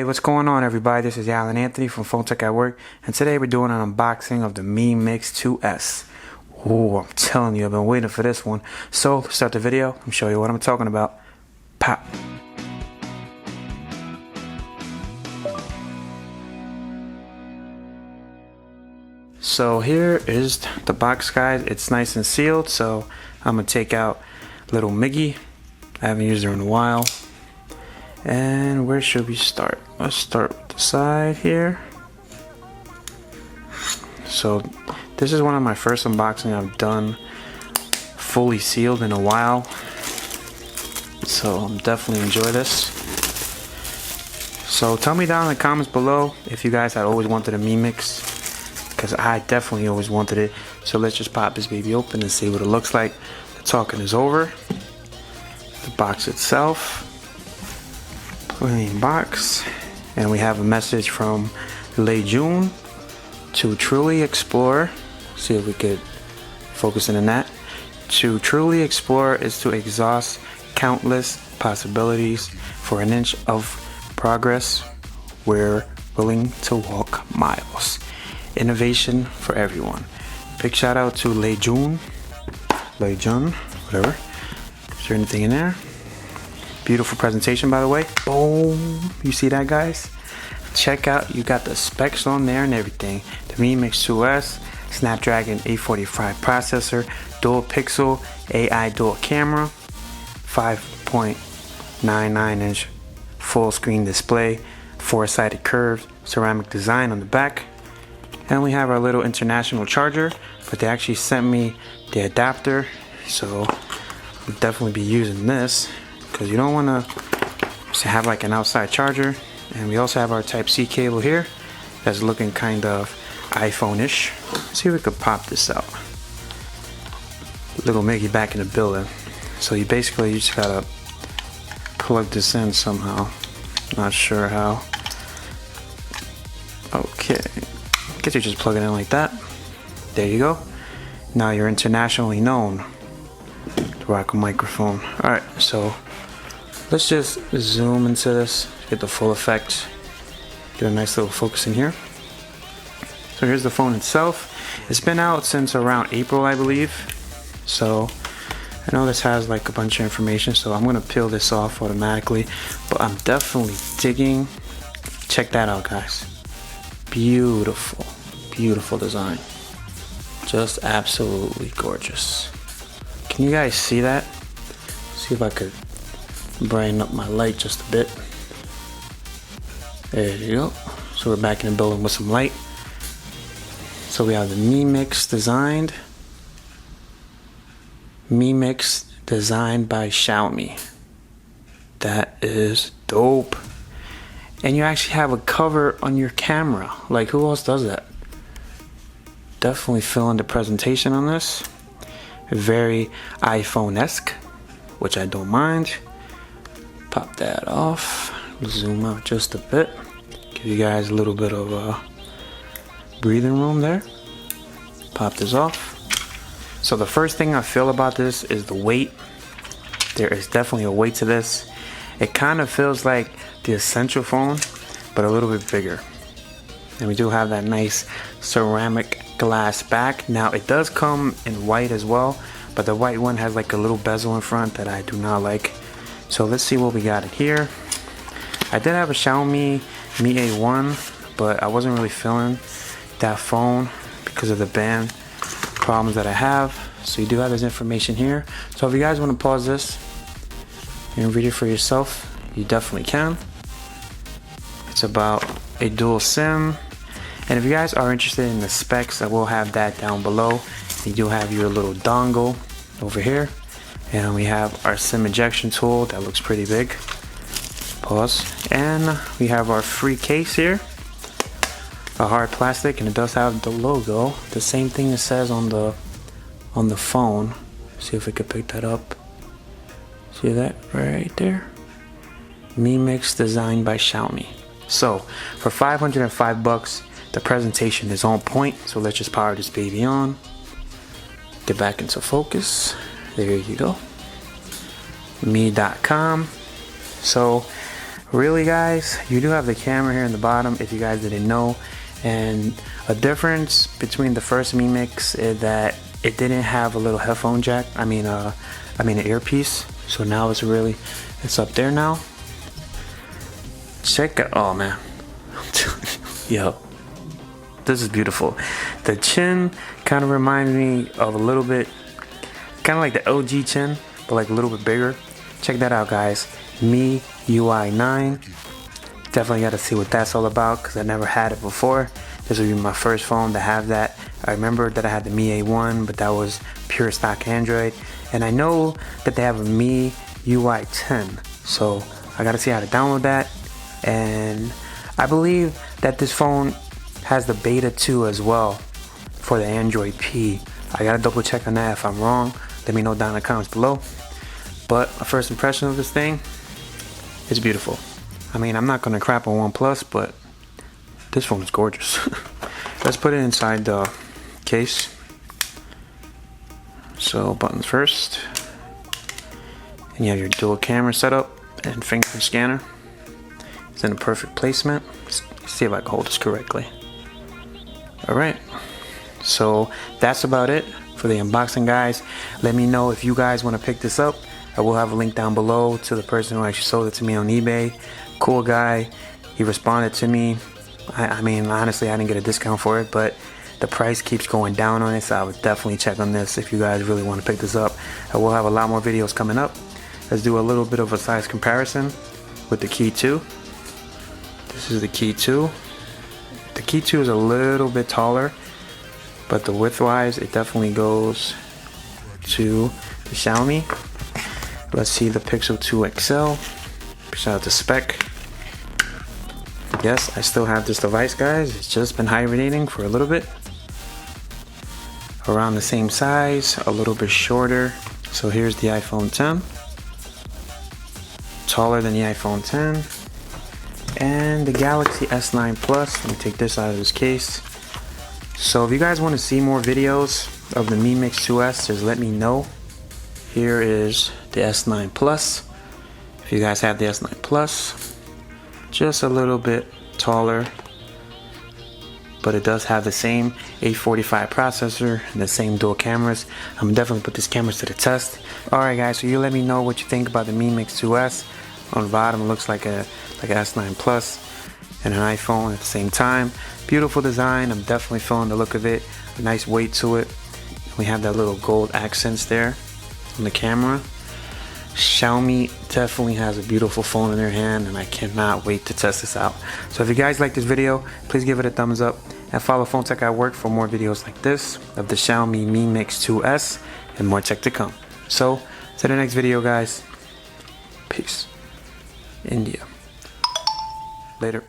Hey, what's going on, everybody? This is Alan Anthony from Phone Tech at Work, and today we're doing an unboxing of the Mi Mix 2S. Oh, I'm telling you, I've been waiting for this one. So, let's start the video and show you what I'm talking about. Pop. So here is the box, guys. It's nice and sealed, so I'm gonna take out little Miggy. I haven't used her in a while. And where should we start? Let's start with the side here. So this is one of my first unboxing I've done fully sealed in a while. So I'm definitely enjoy this. So tell me down in the comments below if you guys had always wanted a Mi Mix, because I definitely always wanted it. So let's just pop this baby open and see what it looks like. The talking is over. The box itself. Plain box, and we have a message from Lei Jun to truly explore. See if we could focus in on that. To truly explore is to exhaust countless possibilities. For an inch of progress, we're willing to walk miles. Innovation for everyone. Big shout out to Lei Jun, whatever. Is there anything in there? Beautiful presentation, by the way. Boom. You see that, guys? Check out, you got the specs on there and everything. The Mi Mix 2S, Snapdragon 845 processor, dual pixel AI dual camera, 5.99 inch full screen display, 4-sided curved ceramic design on the back. And we have our little international charger, but they actually sent me the adapter, so I'll definitely be using this. Because you don't want to have like an outside charger. And we also have our Type-C cable here that's looking kind of iPhone-ish. Let's see if we could pop this out. Little Miggy back in the building. So you just gotta plug this in somehow. Not sure how. Okay, I guess you just plug it in like that. There you go. Now you're internationally known to rock a microphone. Alright, so let's just zoom into this, get the full effect, get a nice little focus in here. So here's the phone itself. It's been out since around April, I believe. So I know this has like a bunch of information, so I'm gonna peel this off automatically, but I'm definitely digging. Check that out, guys. Beautiful, beautiful design. Just absolutely gorgeous. Can you guys see that? See if I could brighten up my light just a bit. There you go. So we're back in the building with some light. So we have the Mi Mix designed. Mi Mix designed by Xiaomi. That is dope. And you actually have a cover on your camera. Like, who else does that? Definitely feeling the presentation on this. Very iPhone-esque, which I don't mind. Pop that off. Zoom out just a bit. Give you guys a little bit of breathing room there. Pop this off. So the first thing I feel about this is the weight. There is definitely a weight to this. It kind of feels like the Essential phone, but a little bit bigger. And we do have that nice ceramic glass back. Now it does come in white as well, but the white one has like a little bezel in front that I do not like. So let's see what we got in here. I did have a Xiaomi Mi A1, but I wasn't really feeling that phone because of the band problems that I have. So you do have this information here. So if you guys want to pause this and read it for yourself, you definitely can. It's about a dual SIM. And if you guys are interested in the specs, I will have that down below. You do have your little dongle over here. And we have our SIM ejection tool that looks pretty big. Pause. And we have our free case here. A hard plastic, and it does have the logo. The same thing it says on the phone. See if we could pick that up. See that right there? Mi Mix designed by Xiaomi. So for 505 bucks, the presentation is on point. So let's just power this baby on. Get back into focus. There you go. Mi.com. So really guys, you do have the camera here in the bottom if you guys didn't know. And a difference between the first Mi Mix is that it didn't have a little headphone jack, I mean an earpiece. So now it's up there now. Check it, oh man. Yo, this is beautiful. The chin kind of reminds me of a little bit, kind of like the LG chin, but like a little bit bigger. Check that out guys, Mi UI 9. Definitely got to see what that's all about because I never had it before. This will be my first phone to have that. I remember that I had the Mi A1, but that was pure stock Android. And I know that they have a Mi UI 10, so I got to see how to download that. And I believe that this phone has the beta 2 as well for the Android P. I got to double check on that. If I'm wrong, let me know down in the comments below. But my first impression of this thing is beautiful. I mean, I'm not gonna crap on OnePlus, but this phone is gorgeous. Let's put it inside the case. So buttons first, and you have your dual camera setup and fingerprint scanner. It's in a perfect placement. Let's see if I can hold this correctly. All right, so that's about it for the unboxing, guys. Let me know if you guys want to pick this up. I will have a link down below to the person who actually sold it to me on eBay. Cool guy, he responded to me. I mean, honestly, I didn't get a discount for it, but the price keeps going down on it, so I would definitely check on this if you guys really want to pick this up. I will have a lot more videos coming up. Let's do a little bit of a size comparison with the Key 2. This is the Key 2. The Key 2 is a little bit taller, but the width-wise, it definitely goes to the Xiaomi. Let's see the Pixel 2 XL. Shout out to Spec. Yes, I still have this device, guys. It's just been hibernating for a little bit. Around the same size, a little bit shorter. So here's the iPhone 10. Taller than the iPhone 10. And the Galaxy S9 Plus. Let me take this out of this case. So if you guys want to see more videos of the Mi Mix 2S, just let me know. Here is the S9 Plus. If you guys have the S9 Plus, just a little bit taller, but it does have the same 845 processor and the same dual cameras. I'm definitely put these cameras to the test. Alright guys, so you let me know what you think about the Mi Mix 2S. On the bottom it looks like an S9 Plus and an iPhone at the same time. Beautiful design. I'm definitely feeling the look of it. A nice weight to it. We have that little gold accents there on the camera. Xiaomi definitely has a beautiful phone in their hand, and I cannot wait to test this out. So if you guys like this video, please give it a thumbs up and follow Phone Tech at Work for more videos like this of the Xiaomi Mi Mix 2S and more tech to come. So to the next video, guys. Peace. India. Later.